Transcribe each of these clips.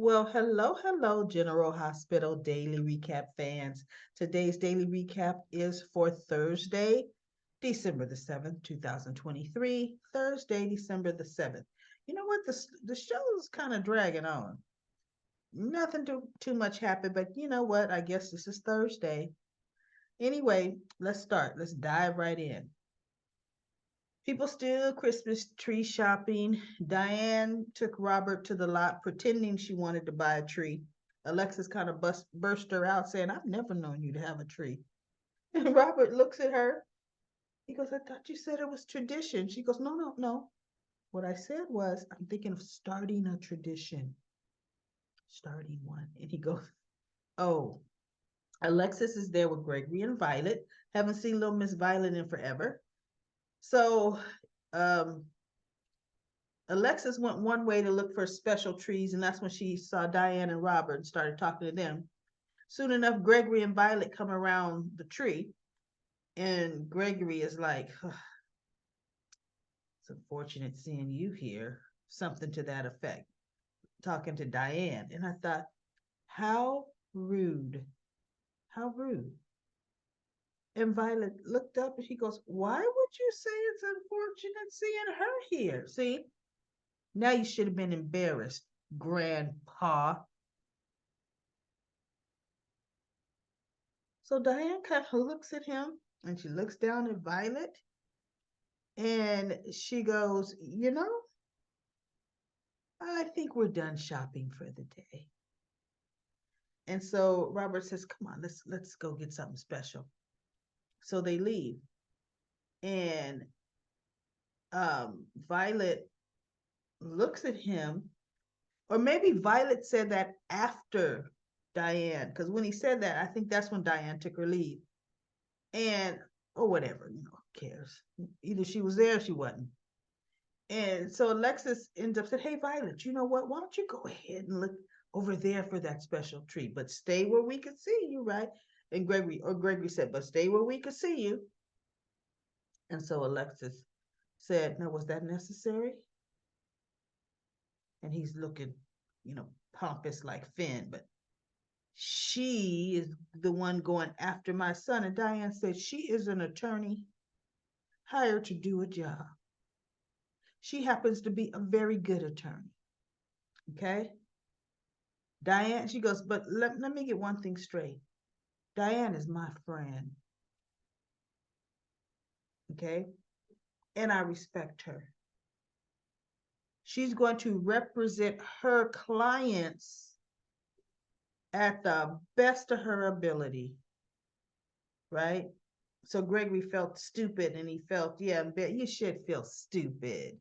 Well, hello, General Hospital Daily Recap fans. Today's daily recap is for Thursday, December the 7th, 2023. Thursday, December the 7th. You know what? The show's kind of dragging on. Nothing too much happened, but you know what? I guess this is Thursday. Anyway, let's start. Let's dive right in. People still Christmas tree shopping. Diane took Robert to the lot pretending she wanted to buy a tree. Alexis kind of burst her out saying, I've never known you to have a tree. And Robert looks at her. He goes, I thought you said it was tradition. She goes, no, no, no. What I said was, I'm thinking of starting a tradition, starting one. And he goes, oh, Alexis is there with Gregory and Violet. Haven't seen little Miss Violet in forever. So um, Alexis went one way to look for special trees, and that's when she saw Diane and Robert and started talking to them. Soon enough, Gregory and Violet come around the tree, and Gregory is like, "Ugh, it's unfortunate seeing you here," something to that effect, talking to Diane. And I thought, how rude, how rude. And Violet looked up and she goes, why would you say it's unfortunate seeing her here? See, now you should have been embarrassed, Grandpa. So Diane kind of looks at him and she looks down at Violet and she goes, you know, I think we're done shopping for the day. And so Robert says, come on, let's go get something special. So they leave. And Violet looks at him, or maybe Violet said that after Diane, because when he said that, I think that's when Diane took her leave. And or whatever, who cares? Either she was there or she wasn't. And so Alexis ends up saying, hey, Violet, you know what? Why don't you go ahead and look over there for that special treat, but stay where we can see you, right? And Gregory said, but stay where we can see you. And so Alexis said, now, was that necessary? And he's looking, pompous like Finn, but she is the one going after my son. And Diane said, she is an attorney hired to do a job. She happens to be a very good attorney. Okay. Diane, she goes, but let me get one thing straight. Diane is my friend. Okay. And I respect her. She's going to represent her clients at the best of her ability. Right. So Gregory felt stupid and he felt, yeah, you should feel stupid.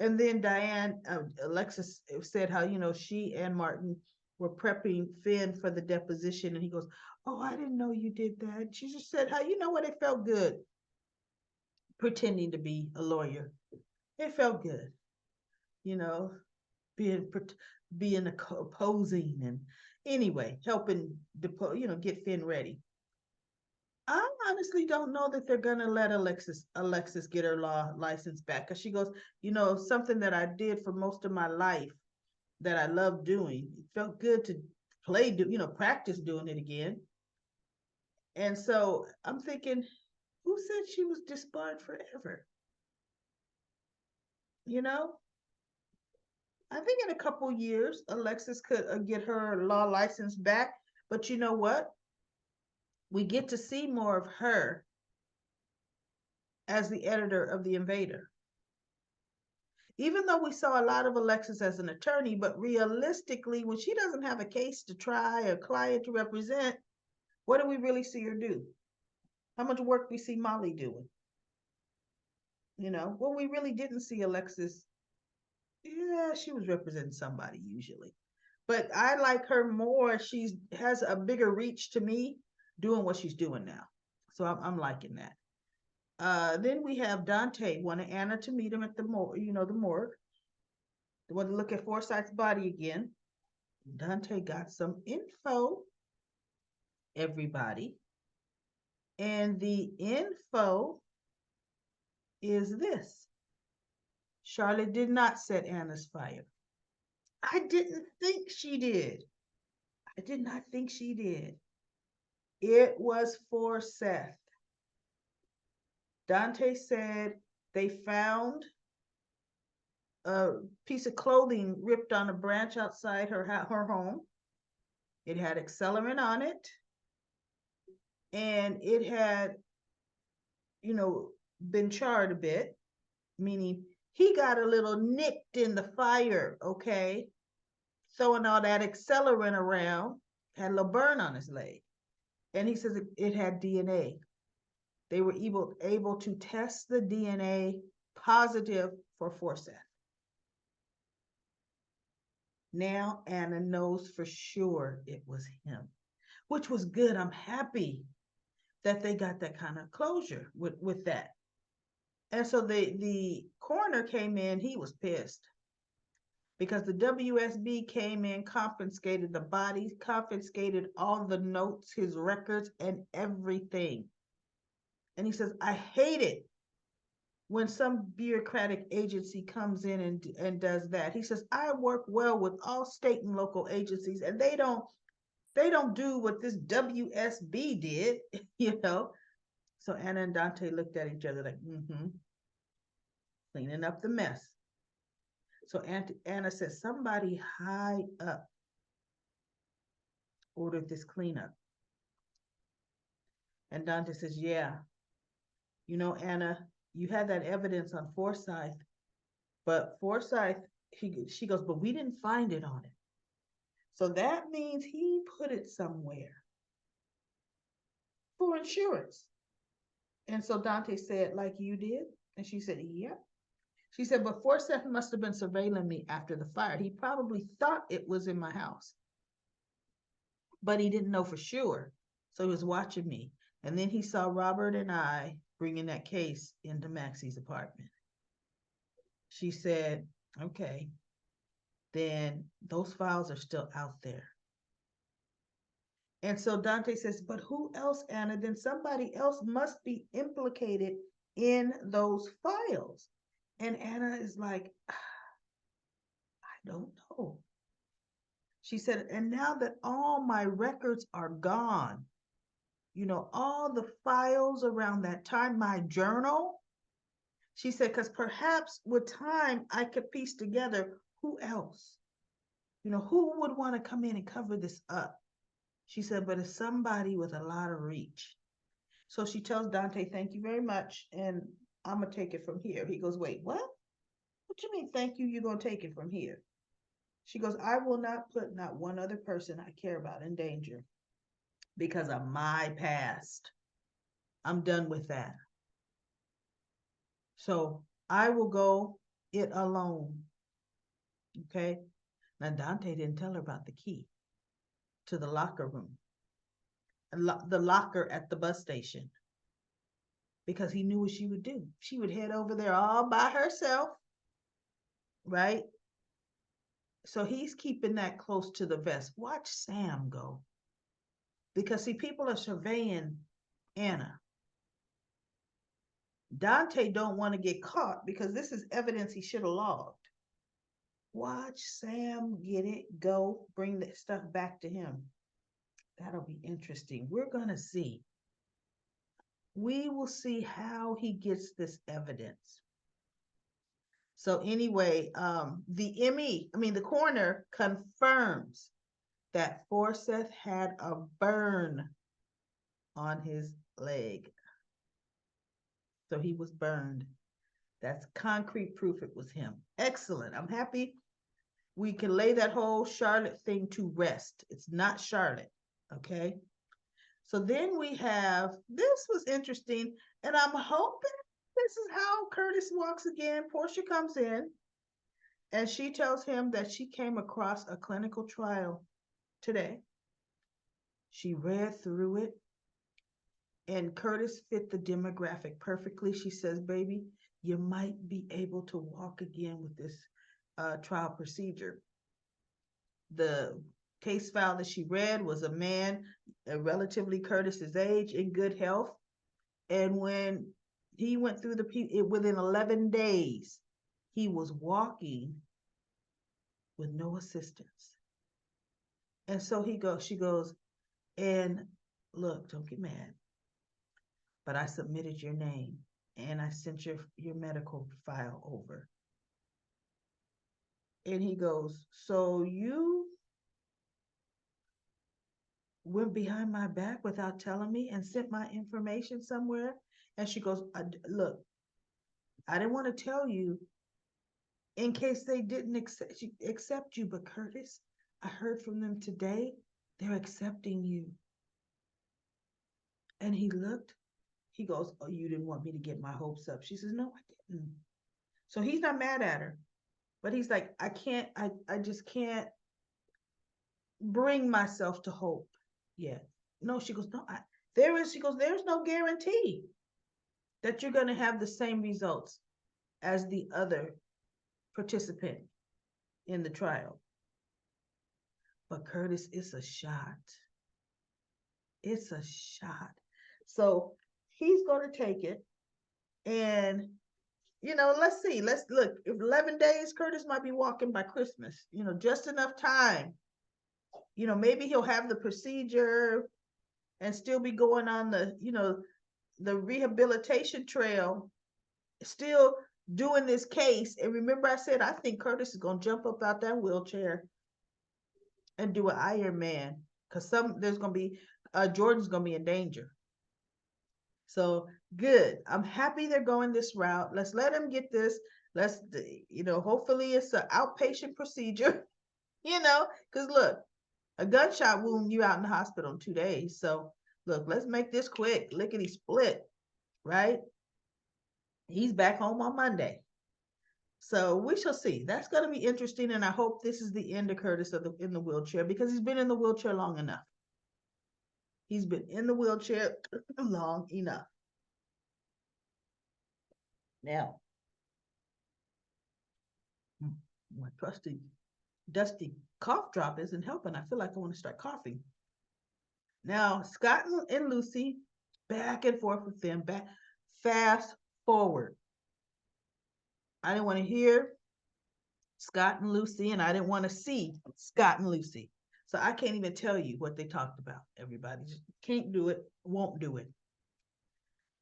And then Alexis said how, she and Martin were prepping Finn for the deposition. And he goes, oh, I didn't know you did that. She just said how, you know what, it felt good pretending to be a lawyer. It felt good, you know, being being opposing and anyway, helping get Finn ready. I honestly don't know that they're gonna let Alexis get her law license back because she goes, something that I did for most of my life that I love doing. It felt good to practice doing it again. And so I'm thinking, who said she was disbarred forever? You know, I think in a couple years, Alexis could get her law license back. But you know what? We get to see more of her as the editor of The Invader. Even though we saw a lot of Alexis as an attorney, but realistically, when she doesn't have a case to try or client to represent, what do we really see her do? How much work we see Molly doing? Well, we really didn't see Alexis. Yeah, she was representing somebody usually. But I like her more. She has a bigger reach to me doing what she's doing now. So I'm liking that. Then we have Dante wanted Anna to meet him at the the morgue. They want to look at Forsyth's body again. Dante got some info, everybody. And the info is this. Charlotte did not set Anna's fire. I didn't think she did. I did not think she did. It was for Seth. Dante said they found a piece of clothing ripped on a branch outside her home. It had accelerant on it, and it had, you know, been charred a bit, meaning he got a little nicked in the fire, okay? Throwing all that accelerant around, had a little burn on his leg. And he says it had DNA. They were able to test the DNA positive for Forsyth. Now Anna knows for sure it was him, which was good. I'm happy that they got that kind of closure with that. And so the coroner came in, he was pissed because the WSB came in, confiscated the body, confiscated all the notes, his records, and everything. And he says, I hate it when some bureaucratic agency comes in and does that. He says, I work well with all state and local agencies, and they don't do what this WSB did, you know. So Anna and Dante looked at each other like, cleaning up the mess. So Anna says, somebody high up ordered this cleanup. And Dante says, yeah, you know, Anna, you had that evidence on Forsyth, but Forsyth, she goes, but we didn't find it on it. So that means he put it somewhere for insurance. And so Dante said, like you did? And she said, yeah. She said, but Forsyth must have been surveilling me after the fire. He probably thought it was in my house, but he didn't know for sure. So he was watching me. And then he saw Robert and I bringing that case into Maxie's apartment. She said, okay, then those files are still out there. And so Dante says, but who else, Anna? Then somebody else must be implicated in those files. And Anna is like, I don't know. She said, and now that all my records are gone, you know, all the files around that time, my journal, she said, because perhaps with time I could piece together who else, you know, who would want to come in and cover this up. She said, but it's somebody with a lot of reach. So she tells Dante, thank you very much, and I'm going to take it from here. He goes, wait, what? What you mean, thank you, you're going to take it from here? She goes, I will not put not one other person I care about in danger because of my past. I'm done with that. So I will go it alone. Okay? Now, Dante didn't tell her about the key to the locker room, the locker at the bus station, because he knew what she would do. She would head over there all by herself, right? So he's keeping that close to the vest. Watch Sam go. Because, see, people are surveying Anna. Dante don't want to get caught because this is evidence he should have logged. Watch Sam get it, go, bring that stuff back to him. That'll be interesting. We're going to see. We will see how he gets this evidence. So anyway, the coroner confirms that Forsyth had a burn on his leg. So he was burned. That's concrete proof it was him. Excellent. I'm happy we can lay that whole Charlotte thing to rest. It's not Charlotte, okay? So then we have, this was interesting, and I'm hoping this is how Curtis walks again. Portia comes in, and she tells him that she came across a clinical trial today. She read through it, and Curtis fit the demographic perfectly. She says, baby, you might be able to walk again with this trial procedure. The case file that she read was a man, relatively Curtis's age, in good health. And when he went through within 11 days, he was walking with no assistance. And so she goes, and look, don't get mad, but I submitted your name and I sent your medical file over. And he goes, so you went behind my back without telling me and sent my information somewhere? And she goes, look, I didn't want to tell you in case they didn't accept you, but Curtis, I heard from them today. They're accepting you. And he looked, he goes, oh, you didn't want me to get my hopes up. She says, no, I didn't. So he's not mad at her, but he's like, I just can't bring myself to hope yet. No, she goes, no, she goes, there's no guarantee that you're going to have the same results as the other participant in the trial. But Curtis, it's a shot. It's a shot. So he's going to take it. And, let's see. Let's look. If 11 days, Curtis might be walking by Christmas, just enough time. Maybe he'll have the procedure and still be going on the rehabilitation trail, still doing this case. And remember, I said, I think Curtis is going to jump up out that wheelchair and do an Iron Man, because there's going to be, Jordan's going to be in danger. So good. I'm happy they're going this route. Let's let him get this. Let's, hopefully it's an outpatient procedure, because look, a gunshot wound, you out in the hospital in 2 days. So look, let's make this quick, lickety split, right? He's back home on Monday. So we shall see. That's going to be interesting. And I hope this is the end of Curtis in the wheelchair, because he's been in the wheelchair long enough. He's been in the wheelchair long enough. Now, my trusty, dusty cough drop isn't helping. I feel like I want to start coughing. Now, Scott and Lucy, back and forth with them, fast forward. I didn't want to hear Scott and Lucy, and I didn't want to see Scott and Lucy. So I can't even tell you what they talked about, everybody. Just can't do it, won't do it.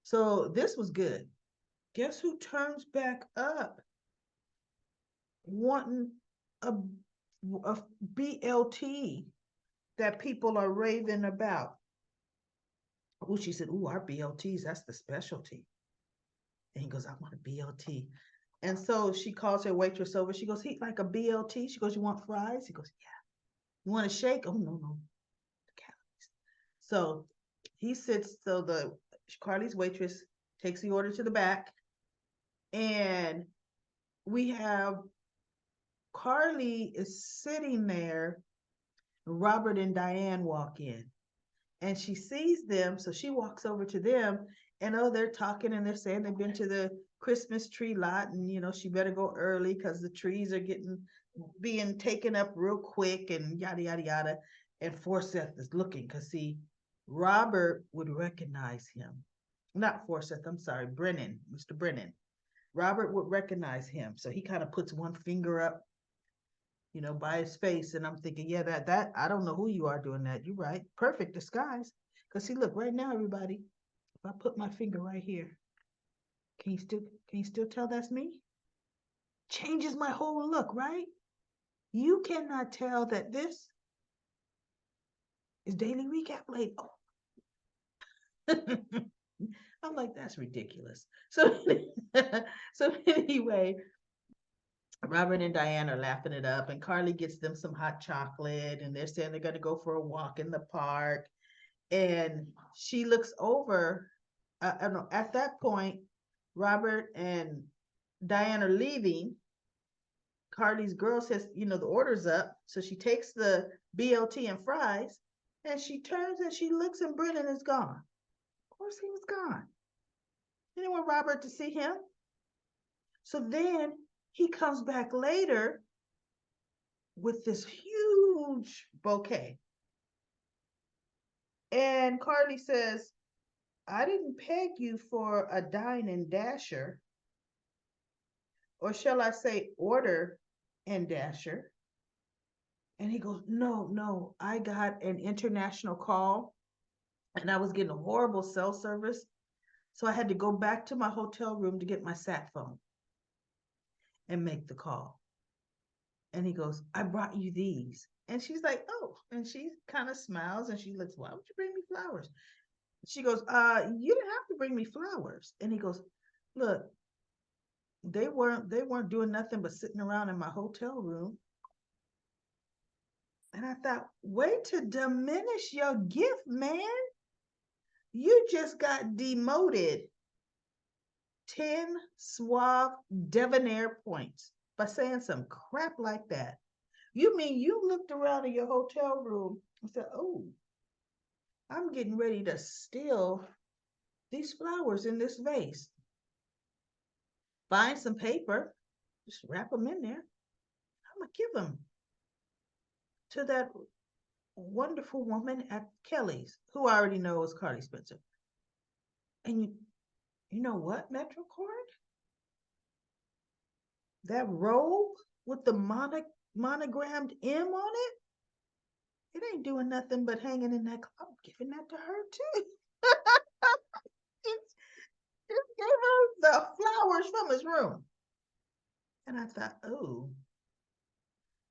So this was good. Guess who turns back up wanting a BLT that people are raving about? Oh, she said, oh, our BLTs, that's the specialty. And he goes, I want a BLT. And so she calls her waitress over. She goes, he like a BLT? She goes, you want fries? He goes, yeah. You want a shake? Oh, no. So he sits, so Carly's waitress takes the order to the back. And we have Carly is sitting there. Robert and Diane walk in. And she sees them, so she walks over to them, and they're talking and they're saying they've been to the Christmas tree lot, and she better go early because the trees are being taken up real quick, and yada yada yada. And Forsyth is looking, because see, Robert would recognize him. Not Forsyth, I'm sorry, Brennan, Mr. Brennan. Robert would recognize him, so he kind of puts one finger up, by his face. And I'm thinking, yeah, that I don't know who you are doing that. You're right. Perfect disguise. Because see, look, right now, everybody, if I put my finger right here, can you still tell that's me? Changes my whole look, right? You cannot tell that this is Daily Recap Lady. Oh. I'm like, that's ridiculous. So anyway, Robert and Diane are laughing it up, and Carly gets them some hot chocolate, and they're saying they're going to go for a walk in the park. And she looks over. At that point, Robert and Diane are leaving. Carly's girl says, the order's up. So she takes the BLT and fries, and she turns and she looks, and Brennan is gone. Of course, he was gone. They didn't want Robert to see him. So then he comes back later with this huge bouquet. And Carly says, I didn't peg you for a dine and dasher. Or shall I say order and dasher? And he goes, no, no, I got an international call and I was getting a horrible cell service. So I had to go back to my hotel room to get my sat phone and make the call. And he goes, I brought you these. And she's like, oh, and she kind of smiles and she looks, why would you bring me flowers? She goes, you didn't have to bring me flowers. And he goes, look, they weren't doing nothing but sitting around in my hotel room. And I thought, way to diminish your gift, man. You just got demoted 10 suave debonair points by saying some crap like that. You mean you looked around in your hotel room and said, oh, I'm getting ready to steal these flowers in this vase. Find some paper, just wrap them in there. I'm going to give them to that wonderful woman at Kelly's, who I already know is Carly Spencer. And you know what, MetroCard? That robe with the monogrammed M on it ain't doing nothing but hanging in that. I'm giving that to her too. Just gave her the flowers from his room. And I thought, oh.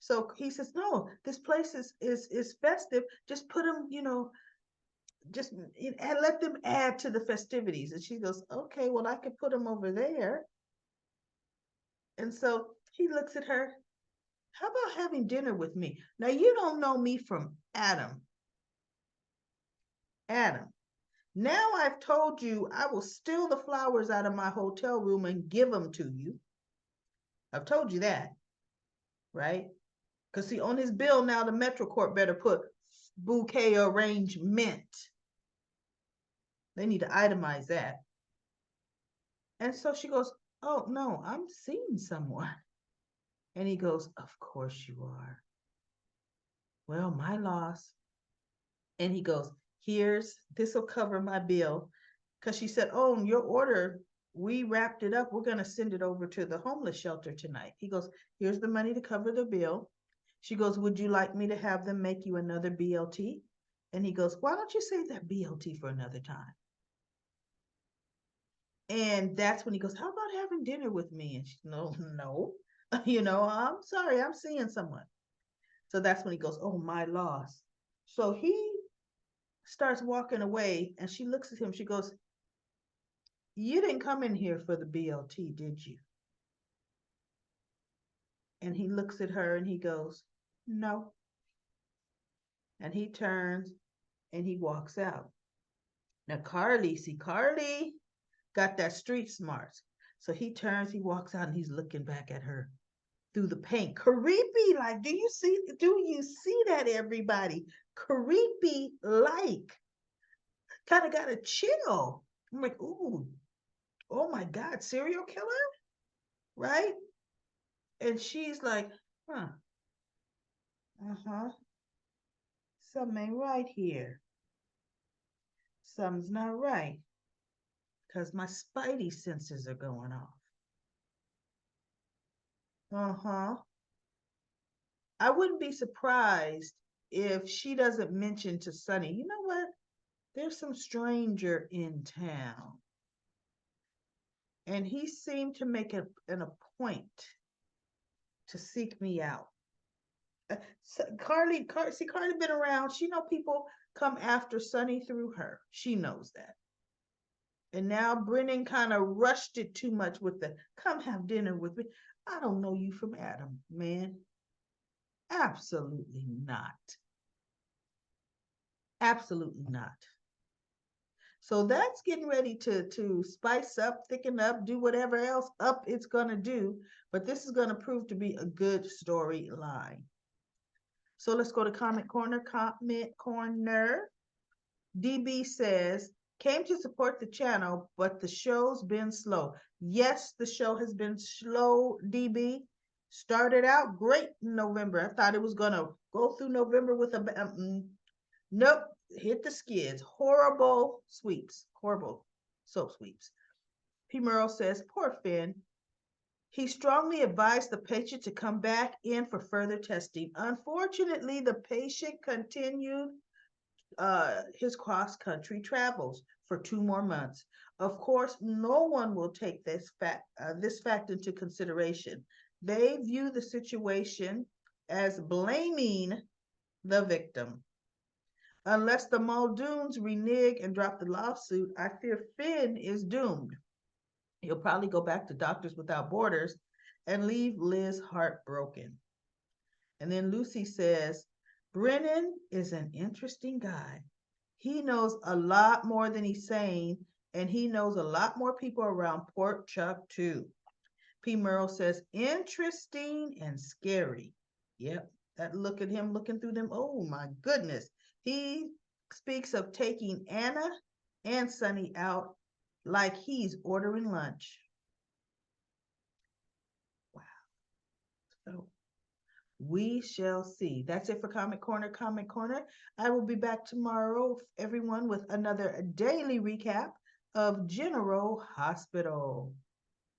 So he says, no, this place is festive. Just put them, just and let them add to the festivities. And she goes, okay, well, I could put them over there. And so he looks at her. How about having dinner with me? Now, you don't know me from Adam. Adam. Now I've told you I will steal the flowers out of my hotel room and give them to you. I've told you that, right? Because see, on his bill now, the MetroCorp better put bouquet arrangement. They need to itemize that. And so she goes, oh, no, I'm seeing someone. And he goes, of course you are. Well, my loss. And he goes, this will cover my bill. Because she said, oh, your order, we wrapped it up. We're going to send it over to the homeless shelter tonight. He goes, here's the money to cover the bill. She goes, would you like me to have them make you another BLT? And he goes, why don't you save that BLT for another time? And that's when he goes, how about having dinner with me? And she, no, I'm sorry, I'm seeing someone. So that's when he goes, oh, my loss. So he starts walking away and she looks at him. She goes, you didn't come in here for the BLT, did you? And he looks at her and he goes, no. And he turns and he walks out. Now, Carly got that street smarts. So he turns, he walks out and he's looking back at her through the paint. Creepy, like, do you see that, everybody? Creepy, like, kind of got a chill. I'm like, ooh, oh my God, serial killer? Right? And she's like, huh, uh-huh. Something ain't right here. Something's not right. Because my spidey senses are going off. Uh-huh. I wouldn't be surprised if she doesn't mention to Sonny, you know what? There's some stranger in town. And he seemed to make an a point to seek me out. Carly been around. She know people come after Sonny through her. She knows that. And now Brennan kind of rushed it too much with the come have dinner with me. I don't know you from Adam, man. Absolutely not. Absolutely not. So that's getting ready to spice up, thicken up, do whatever else up it's gonna do. But this is gonna prove to be a good storyline. So let's go to comment corner. Comment corner. DB says, came to support the channel, but the show's been slow. Yes, the show has been slow, DB. Started out great in November. I thought it was going to go through November with a... nope, hit the skids. Horrible sweeps. Horrible soap sweeps. P. Merle says, poor Finn. He strongly advised the patient to come back in for further testing. Unfortunately, the patient continued his cross country travels for 2 more months. Of course, no one will take this fact into consideration. They view the situation as blaming the victim. Unless the Muldoons renege and drop the lawsuit, I fear Finn is doomed. He'll probably go back to Doctors Without Borders and leave Liz heartbroken. And then Lucy says, Brennan is an interesting guy. He knows a lot more than he's saying, and he knows a lot more people around Port Chuck, too. P. Merle says, interesting and scary. Yep, that look at him looking through them. Oh, my goodness. He speaks of taking Anna and Sonny out like he's ordering lunch. Wow. So we shall see. That's it for Comic Corner. Comic Corner. I will be back tomorrow, everyone, with another daily recap of General Hospital.